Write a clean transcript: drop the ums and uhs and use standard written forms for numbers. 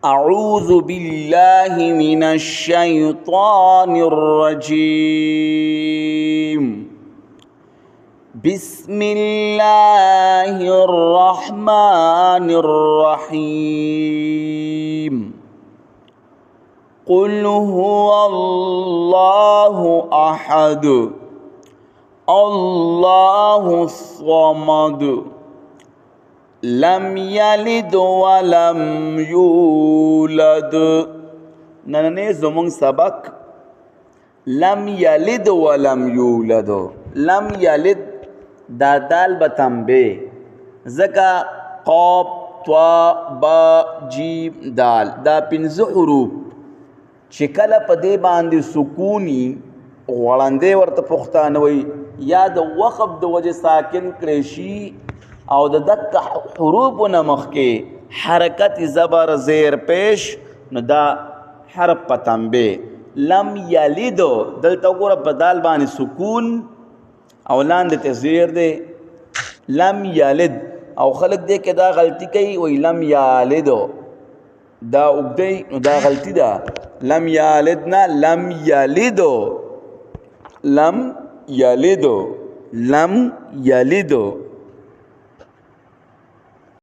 أعوذ بالله من الشيطان الرجيم بسم الله الرحمن الرحيم قل هو الله أحد الله الصمد لم يلد ولم يولد. نننې زمونږ سبق لم يلد ولم يولد. لم يلد دا دال بتنبه ځکه قاف طا با جیم دال دا پنځه حروف چې کله په دې باندې سکونی غړندې ورته پښتانه وي یا د وقف د وجه ساکن کړی شي او د دک حروفونه مخکې حرکت زبر زیر پیش نو دا حرف په تنبه. لم یلد دلته ګوره په دال باندې سکون او لاندې ته زیر دی لم یلد او خلق دی که دا غلطی کوي وی لم یالد دا اوږدی نو دا غلطی ده لم یالد نه لم یلد لم یلد لم یلد